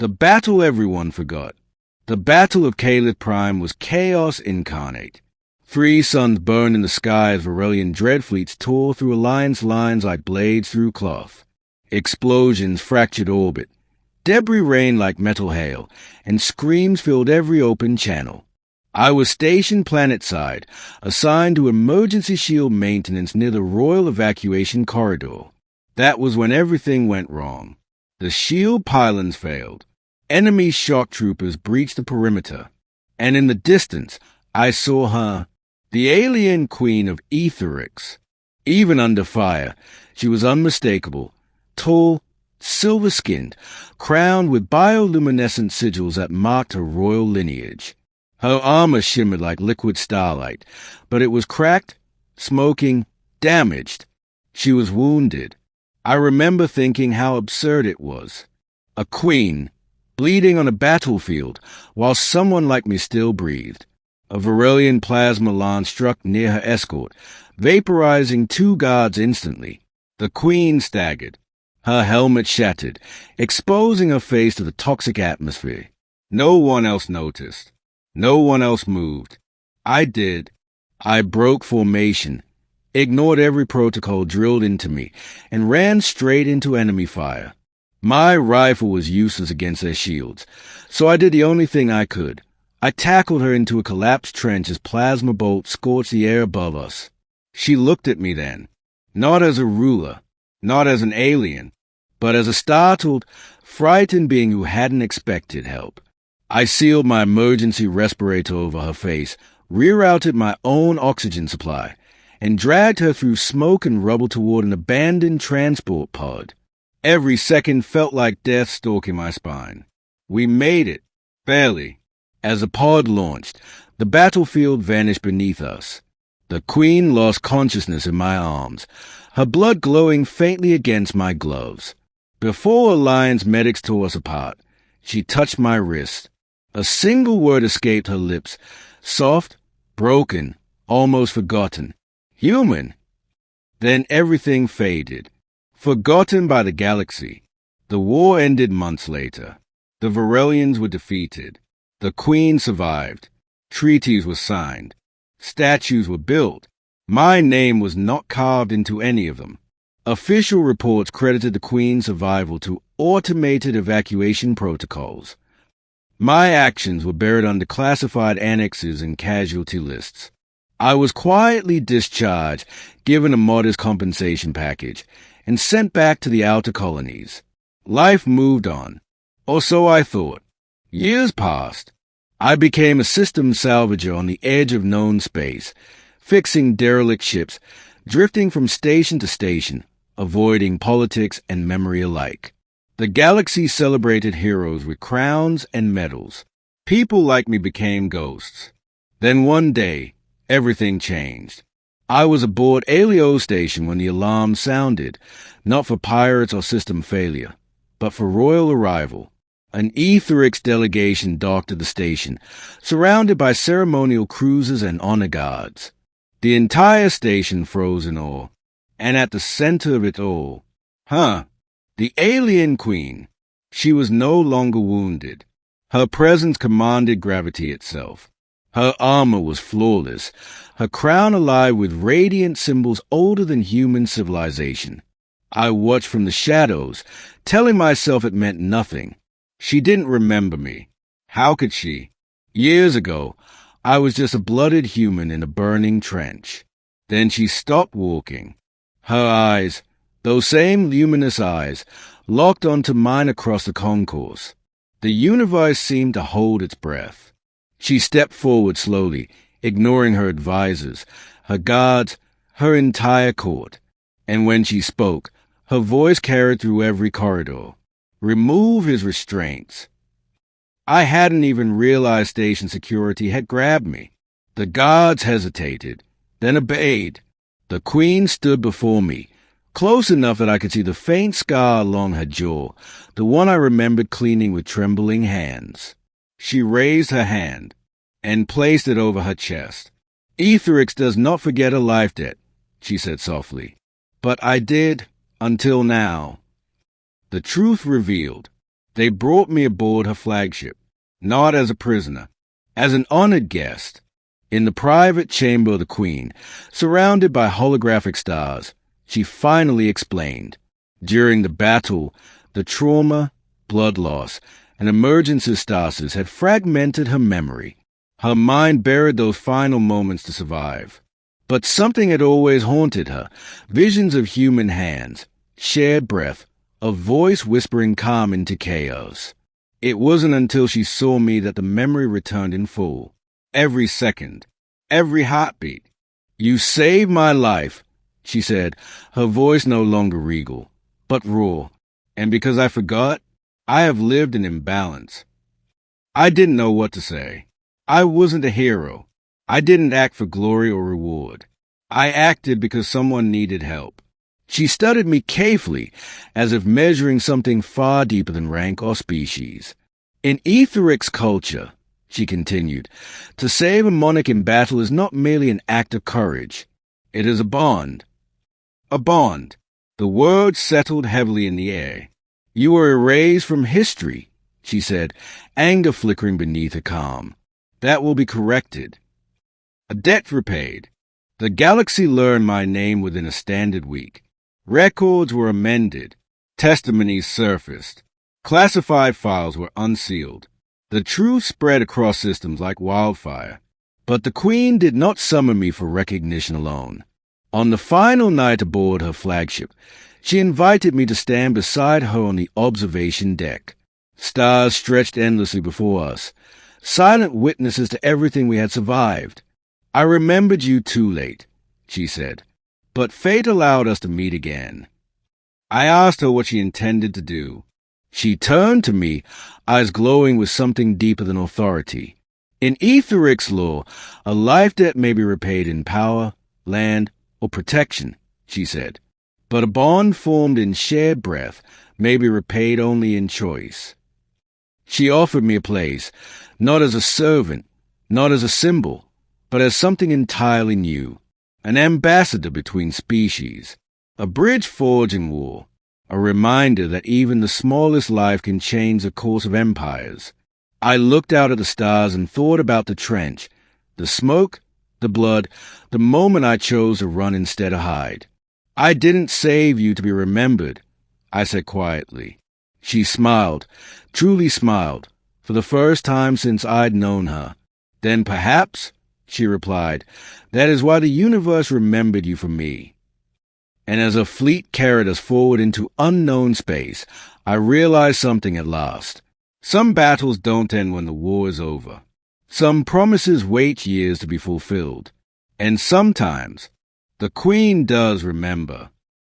The battle everyone forgot. The battle of Caliph Prime was chaos incarnate. 3 suns burned in the sky as Varelian dreadfleets tore through Alliance lines like blades through cloth. Explosions fractured orbit. Debris rained like metal hail, and screams filled every open channel. I was stationed planetside, assigned to emergency shield maintenance near the Royal Evacuation Corridor. That was when everything went wrong. The shield pylons failed. Enemy shock troopers breached the perimeter. And in the distance, I saw her, the alien queen of Etherix. Even under fire, she was unmistakable, tall, silver-skinned, crowned with bioluminescent sigils that marked her royal lineage. Her armor shimmered like liquid starlight, but it was cracked, smoking, damaged. She was wounded. I remember thinking how absurd it was. A queen, bleeding on a battlefield, while someone like me still breathed. A Varelian plasma lance struck near her escort, vaporizing 2 guards instantly. The queen staggered. Her helmet shattered, exposing her face to the toxic atmosphere. No one else noticed. No one else moved. I did. I broke formation, ignored every protocol drilled into me, and ran straight into enemy fire. My rifle was useless against their shields, so I did the only thing I could. I tackled her into a collapsed trench as plasma bolts scorched the air above us. She looked at me then, not as a ruler, not as an alien, but as a startled, frightened being who hadn't expected help. I sealed my emergency respirator over her face, rerouted my own oxygen supply, and dragged her through smoke and rubble toward an abandoned transport pod. Every second felt like death stalking my spine. We made it, barely. As the pod launched, the battlefield vanished beneath us. The queen lost consciousness in my arms, her blood glowing faintly against my gloves. Before Alliance medics tore us apart, she touched my wrist. A single word escaped her lips, soft, broken, almost forgotten. Human. Then everything faded, forgotten by the galaxy. The war ended months later. The Varelians were defeated. The queen survived. Treaties were signed. Statues were built. My name was not carved into any of them. Official reports credited the queen's survival to automated evacuation protocols. My actions were buried under classified annexes and casualty lists. I was quietly discharged, given a modest compensation package, and sent back to the outer colonies. Life moved on, or so I thought. Years passed. I became a systems salvager on the edge of known space, fixing derelict ships, drifting from station to station, avoiding politics and memory alike. The galaxy celebrated heroes with crowns and medals. People like me became ghosts. Then one day, everything changed. I was aboard Alio Station when the alarm sounded, not for pirates or system failure, but for royal arrival. An Etherix delegation docked at the station, surrounded by ceremonial cruisers and honor guards. The entire station froze in awe, and at the center of it all, the alien queen. She was no longer wounded. Her presence commanded gravity itself. Her armor was flawless, her crown alive with radiant symbols older than human civilization. I watched from the shadows, telling myself it meant nothing. She didn't remember me. How could she? Years ago, I was just a blooded human in a burning trench. Then she stopped walking. Her eyes, those same luminous eyes, locked onto mine across the concourse. The universe seemed to hold its breath. She stepped forward slowly, ignoring her advisors, her guards, her entire court. And when she spoke, her voice carried through every corridor. Remove his restraints. I hadn't even realized station security had grabbed me. The guards hesitated, then obeyed. The queen stood before me, close enough that I could see the faint scar along her jaw, the one I remembered cleaning with trembling hands. She raised her hand and placed it over her chest. Etherix does not forget a life debt, she said softly. But I did, until now. The truth revealed. They brought me aboard her flagship, not as a prisoner, as an honored guest. In the private chamber of the Queen, surrounded by holographic stars, she finally explained. During the battle, the trauma, blood loss, and emergency stasis had fragmented her memory. Her mind buried those final moments to survive. But something had always haunted her, visions of human hands, shared breath, a voice whispering calm into chaos. It wasn't until she saw me that the memory returned in full. Every second, every heartbeat. "You saved my life," she said, her voice no longer regal, but raw. "And because I forgot, I have lived in imbalance." I didn't know what to say. I wasn't a hero. I didn't act for glory or reward. I acted because someone needed help. She studied me carefully, as if measuring something far deeper than rank or species. "In Etheric's culture," she continued, "to save a monarch in battle is not merely an act of courage. It is a bond. A bond." The words settled heavily in the air. "You were erased from history," she said, anger flickering beneath her calm. "That will be corrected. A debt repaid. The galaxy learned my name within a standard week. Records were amended. Testimonies surfaced. Classified files were unsealed. The truth spread across systems like wildfire. But the Queen did not summon me for recognition alone. On the final night aboard her flagship, she invited me to stand beside her on the observation deck. Stars stretched endlessly before us, silent witnesses to everything we had survived. "I remembered you too late," she said, "but fate allowed us to meet again." I asked her what she intended to do. She turned to me, eyes glowing with something deeper than authority. "In Etheric's law, a life debt may be repaid in power, land, or protection," she said. "But a bond formed in shared breath may be repaid only in choice." She offered me a place, not as a servant, not as a symbol, but as something entirely new, an ambassador between species, a bridge forged in war, a reminder that even the smallest life can change the course of empires. I looked out at the stars and thought about the trench, the smoke, the blood, the moment I chose to run instead of hide. "I didn't save you to be remembered," I said quietly. She smiled, truly smiled, for the first time since I'd known her. "Then perhaps," she replied, "that is why the universe remembered you for me." And as a fleet carried us forward into unknown space, I realized something at last. Some battles don't end when the war is over. Some promises wait years to be fulfilled. And sometimes, the Queen does remember.